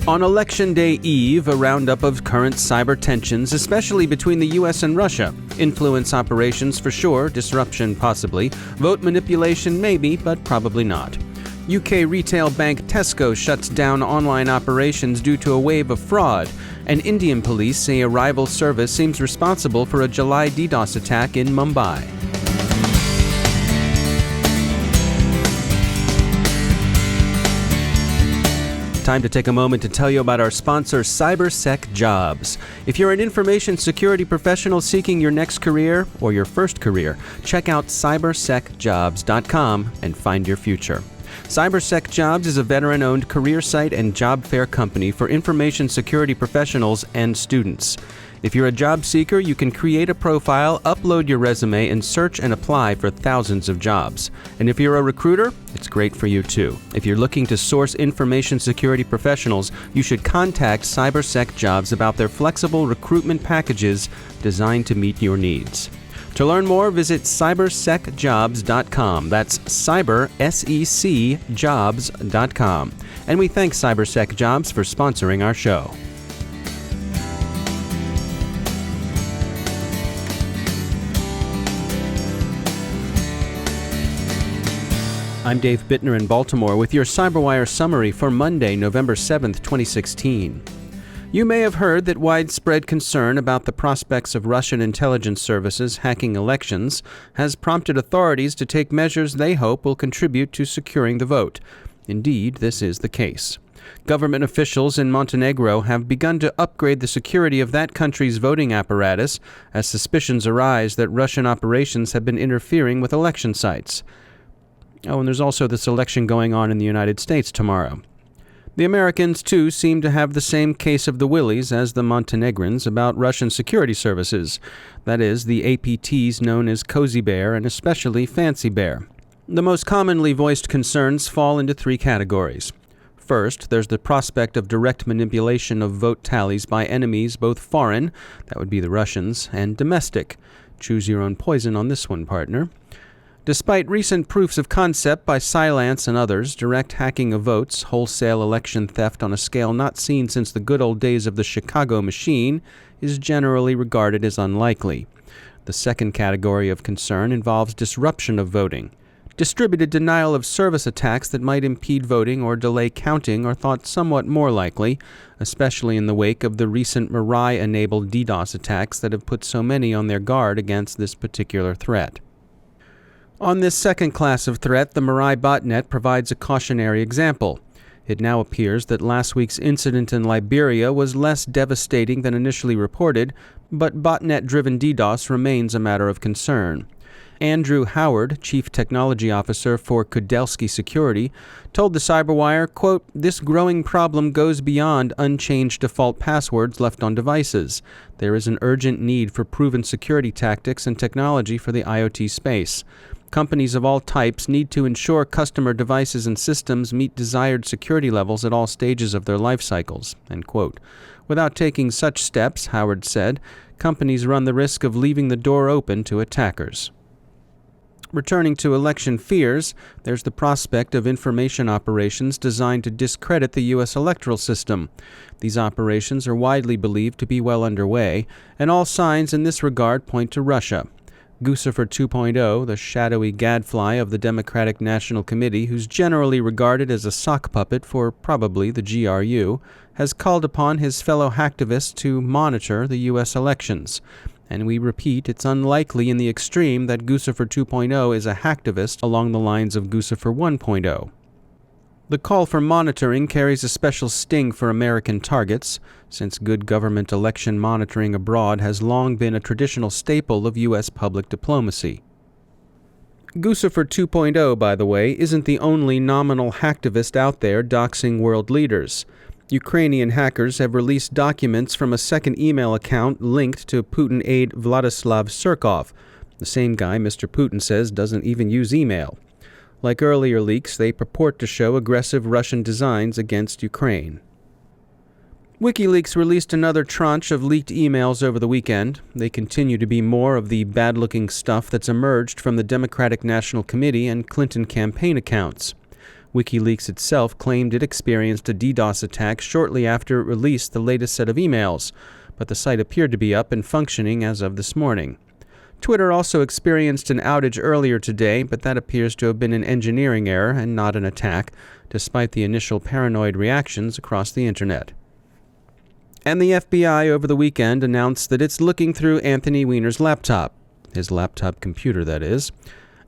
On Election Day Eve, a roundup of current cyber tensions, especially between the U.S. and Russia. Influence operations for sure, disruption possibly, vote manipulation maybe, but probably not. UK retail bank Tesco shuts down online operations due to a wave of fraud, and Indian police say a rival service seems responsible for a July DDoS attack in Mumbai. Time to take a moment to tell you about our sponsor, CyberSec Jobs. If you're an information security professional seeking your next career or your first career, check out cybersecjobs.com and find your future. CyberSec Jobs is a veteran-owned career site and job fair company for information security professionals and students. If you're a job seeker, you can create a profile, upload your resume, and search and apply for thousands of jobs. And if you're a recruiter, it's great for you too. If you're looking to source information security professionals, you should contact CyberSec Jobs about their flexible recruitment packages designed to meet your needs. To learn more, visit cybersecjobs.com. That's cybersecjobs.com. And we thank CyberSec Jobs for sponsoring our show. I'm Dave Bittner in Baltimore with your CyberWire summary for Monday, November 7th, 2016. You may have heard that widespread concern about the prospects of Russian intelligence services hacking elections has prompted authorities to take measures they hope will contribute to securing the vote. Indeed, this is the case. Government officials in Montenegro have begun to upgrade the security of that country's voting apparatus as suspicions arise that Russian operations have been interfering with election sites. Oh, and there's also this election going on in the United States tomorrow. The Americans, too, seem to have the same case of the willies as the Montenegrins about Russian security services. That is, the APTs known as Cozy Bear and especially Fancy Bear. The most commonly voiced concerns fall into three categories. First, there's the prospect of direct manipulation of vote tallies by enemies, both foreign, that would be the Russians, and domestic. Choose your own poison on this one, partner. Despite recent proofs of concept by Cylance and others, direct hacking of votes, wholesale election theft on a scale not seen since the good old days of the Chicago machine, is generally regarded as unlikely. The second category of concern involves disruption of voting. Distributed denial of service attacks that might impede voting or delay counting are thought somewhat more likely, especially in the wake of the recent Mirai-enabled DDoS attacks that have put so many on their guard against this particular threat. On this second class of threat, the Mirai botnet provides a cautionary example. It now appears that last week's incident in Liberia was less devastating than initially reported, but botnet-driven DDoS remains a matter of concern. Andrew Howard, Chief Technology Officer for Kudelski Security, told the CyberWire, quote, "This growing problem goes beyond unchanged default passwords left on devices. There is an urgent need for proven security tactics and technology for the IoT space. Companies of all types need to ensure customer devices and systems meet desired security levels at all stages of their life cycles." End quote. Without taking such steps, Howard said, companies run the risk of leaving the door open to attackers. Returning to election fears, there's the prospect of information operations designed to discredit the U.S. electoral system. These operations are widely believed to be well underway, and all signs in this regard point to Russia. Guccifer 2.0, the shadowy gadfly of the Democratic National Committee, who's generally regarded as a sock puppet for probably the GRU, has called upon his fellow hacktivists to monitor the U.S. elections. And we repeat, it's unlikely in the extreme that Guccifer 2.0 is a hacktivist along the lines of Guccifer 1.0. The call for monitoring carries a special sting for American targets, since good government election monitoring abroad has long been a traditional staple of U.S. public diplomacy. Guccifer 2.0, by the way, isn't the only nominal hacktivist out there doxing world leaders. Ukrainian hackers have released documents from a second email account linked to Putin aide Vladislav Surkov, the same guy Mr. Putin says doesn't even use email. Like earlier leaks, they purport to show aggressive Russian designs against Ukraine. WikiLeaks released another tranche of leaked emails over the weekend. They continue to be more of the bad-looking stuff that's emerged from the Democratic National Committee and Clinton campaign accounts. WikiLeaks itself claimed it experienced a DDoS attack shortly after it released the latest set of emails, but the site appeared to be up and functioning as of this morning. Twitter also experienced an outage earlier today, but that appears to have been an engineering error and not an attack, despite the initial paranoid reactions across the internet. And the FBI over the weekend announced that it's looking through Anthony Weiner's laptop, his laptop computer that is,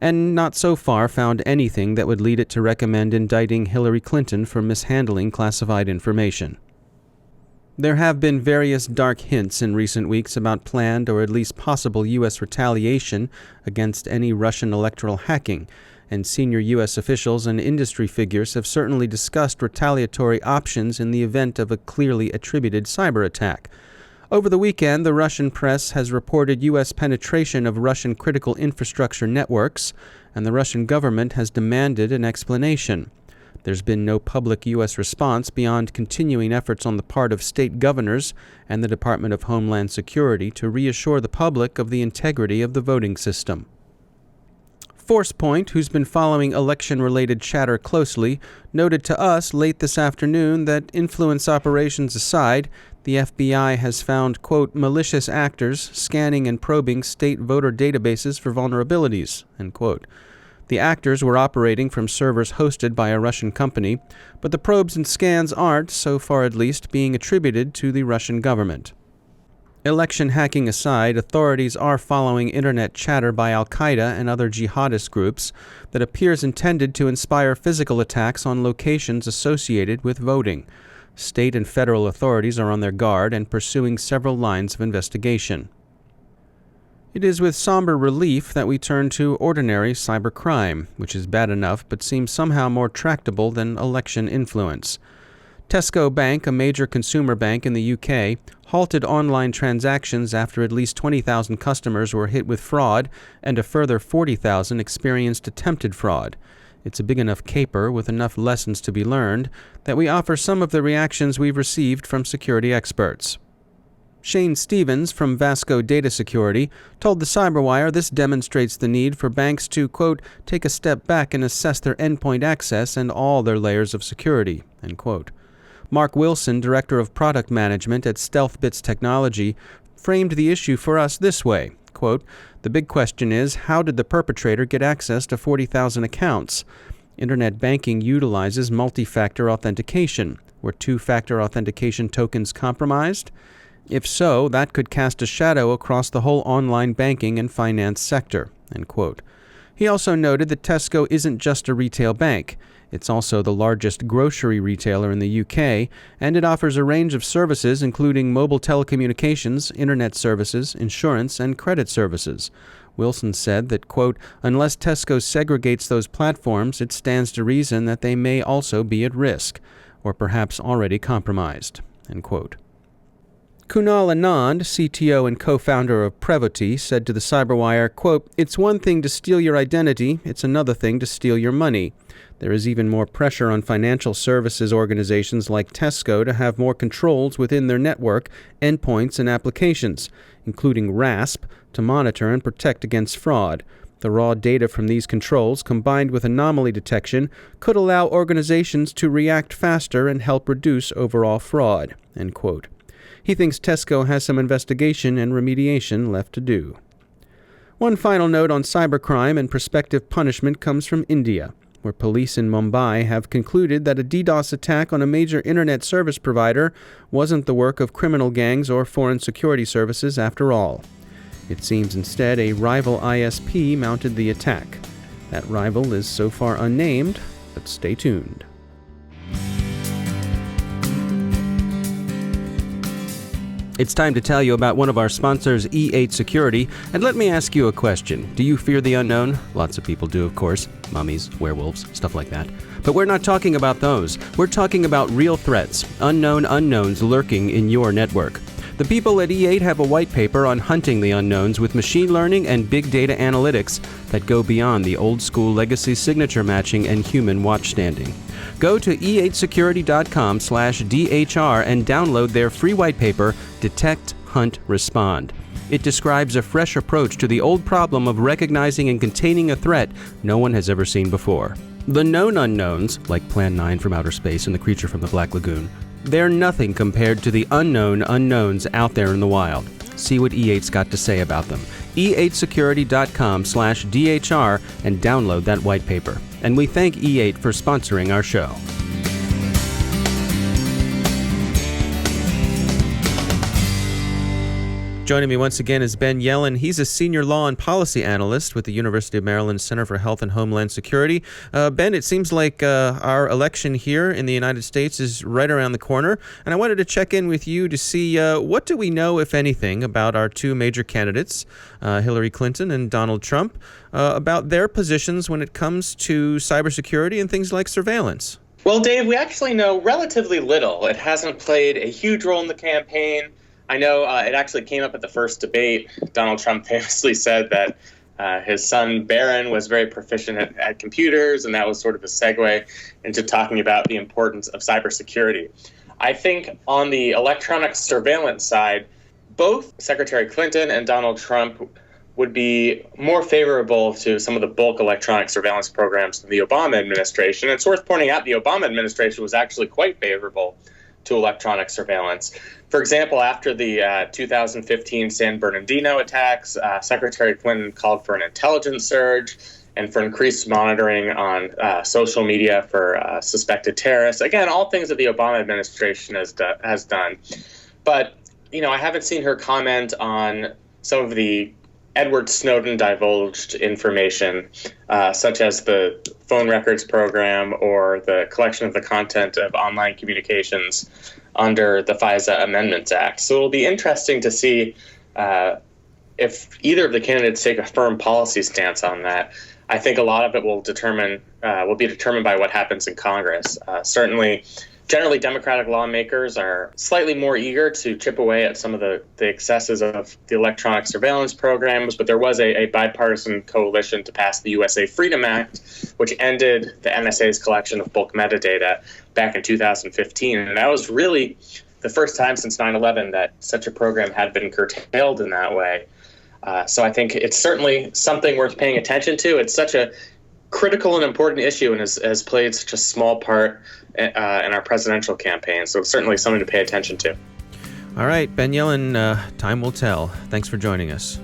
and not so far found anything that would lead it to recommend indicting Hillary Clinton for mishandling classified information. There have been various dark hints in recent weeks about planned or at least possible U.S. retaliation against any Russian electoral hacking, and senior U.S. officials and industry figures have certainly discussed retaliatory options in the event of a clearly attributed cyber attack. Over the weekend, the Russian press has reported U.S. penetration of Russian critical infrastructure networks, and the Russian government has demanded an explanation. There's been no public U.S. response beyond continuing efforts on the part of state governors and the Department of Homeland Security to reassure the public of the integrity of the voting system. ForcePoint, who's been following election-related chatter closely, noted to us late this afternoon that influence operations aside, the FBI has found, quote, malicious actors scanning and probing state voter databases for vulnerabilities, end quote. The actors were operating from servers hosted by a Russian company, but the probes and scans aren't, so far at least, being attributed to the Russian government. Election hacking aside, authorities are following internet chatter by al-Qaeda and other jihadist groups that appears intended to inspire physical attacks on locations associated with voting. State and federal authorities are on their guard and pursuing several lines of investigation. It is with somber relief that we turn to ordinary cybercrime, which is bad enough but seems somehow more tractable than election influence. Tesco Bank, a major consumer bank in the UK, halted online transactions after at least 20,000 customers were hit with fraud and a further 40,000 experienced attempted fraud. It's a big enough caper with enough lessons to be learned that we offer some of the reactions we've received from security experts. Shane Stevens from Vasco Data Security told the CyberWire this demonstrates the need for banks to, quote, take a step back and assess their endpoint access and all their layers of security, end quote. Mark Wilson, Director of Product Management at StealthBits Technology, framed the issue for us this way, quote, the big question is, how did the perpetrator get access to 40,000 accounts? Internet banking utilizes multi-factor authentication. Were two-factor authentication tokens compromised? If so, that could cast a shadow across the whole online banking and finance sector, end quote. He also noted that Tesco isn't just a retail bank. It's also the largest grocery retailer in the UK, and it offers a range of services including mobile telecommunications, internet services, insurance, and credit services. Wilson said that, quote, unless Tesco segregates those platforms, it stands to reason that they may also be at risk, or perhaps already compromised, end quote. Kunal Anand, CTO and co-founder of Prevoti, said to the CyberWire, quote, it's one thing to steal your identity, it's another thing to steal your money. There is even more pressure on financial services organizations like Tesco to have more controls within their network, endpoints, and applications, including RASP, to monitor and protect against fraud. The raw data from these controls, combined with anomaly detection, could allow organizations to react faster and help reduce overall fraud, end quote. He thinks Tesco has some investigation and remediation left to do. One final note on cybercrime and prospective punishment comes from India, where police in Mumbai have concluded that a DDoS attack on a major internet service provider wasn't the work of criminal gangs or foreign security services after all. It seems instead a rival ISP mounted the attack. That rival is so far unnamed, but stay tuned. It's time to tell you about one of our sponsors, E8 Security, and let me ask you a question. Do you fear the unknown? Lots of people do, of course. Mummies, werewolves, stuff like that. But we're not talking about those. We're talking about real threats, unknown unknowns lurking in your network. The people at E8 have a white paper on hunting the unknowns with machine learning and big data analytics that go beyond the old-school legacy signature matching and human watchstanding. Go to e8security.com/DHR and download their free white paper, Detect, Hunt, Respond. It describes a fresh approach to the old problem of recognizing and containing a threat no one has ever seen before. The known unknowns, like Plan 9 from outer space and the creature from the Black Lagoon, they're nothing compared to the unknown unknowns out there in the wild. See what E8's got to say about them. e8security.com/DHR and download that white paper. And we thank E8 for sponsoring our show. Joining me once again is Ben Yelin. He's a senior law and policy analyst with the University of Maryland Center for Health and Homeland Security. Ben, it seems like our election here in the United States is right around the corner, and I wanted to check in with you to see what do we know, if anything, about our two major candidates, Hillary Clinton and Donald Trump, about their positions when it comes to cybersecurity and things like surveillance. Well, Dave, we actually know relatively little. It hasn't played a huge role in the campaign. I know it actually came up at the first debate. Donald Trump famously said that his son Barron was very proficient at computers, and that was sort of a segue into talking about the importance of cybersecurity. I think on the electronic surveillance side, both Secretary Clinton and Donald Trump would be more favorable to some of the bulk electronic surveillance programs than the Obama administration. It's worth pointing out the Obama administration was actually quite favorable to electronic surveillance. For example, after the 2015 San Bernardino attacks, Secretary Clinton called for an intelligence surge and for increased monitoring on social media for suspected terrorists. Again, all things that the Obama administration has done. But, I haven't seen her comment on some of the Edward Snowden divulged information, such as the phone records program or the collection of the content of online communications under the FISA Amendments Act. So it'll be interesting to see if either of the candidates take a firm policy stance on that. I think a lot of it will be determined by what happens in Congress. Certainly, generally, Democratic lawmakers are slightly more eager to chip away at some of the excesses of the electronic surveillance programs, but there was a bipartisan coalition to pass the USA Freedom Act, which ended the NSA's collection of bulk metadata back in 2015. And that was really the first time since 9/11 that such a program had been curtailed in that way. So I think it's certainly something worth paying attention to. It's such a critical and important issue and has played such a small part in our presidential campaign. So it's certainly something to pay attention to. All right, Ben Yelin, time will tell. Thanks for joining us.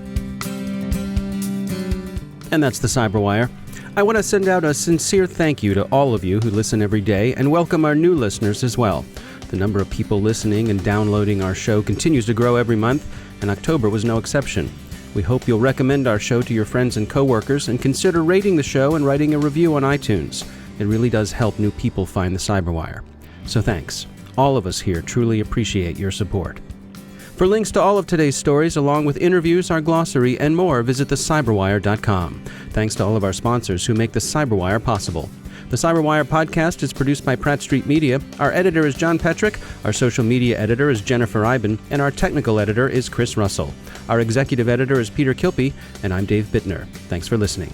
And that's the CyberWire. I want to send out a sincere thank you to all of you who listen every day and welcome our new listeners as well. The number of people listening and downloading our show continues to grow every month, and October was no exception. We hope you'll recommend our show to your friends and coworkers and consider rating the show and writing a review on iTunes. It really does help new people find the CyberWire. So thanks. All of us here truly appreciate your support. For links to all of today's stories, along with interviews, our glossary, and more, visit thecyberwire.com. Thanks to all of our sponsors who make the CyberWire possible. The CyberWire podcast is produced by Pratt Street Media. Our editor is John Petrick, our social media editor is Jennifer Iben, and our technical editor is Chris Russell. Our executive editor is Peter Kilpie, and I'm Dave Bittner. Thanks for listening.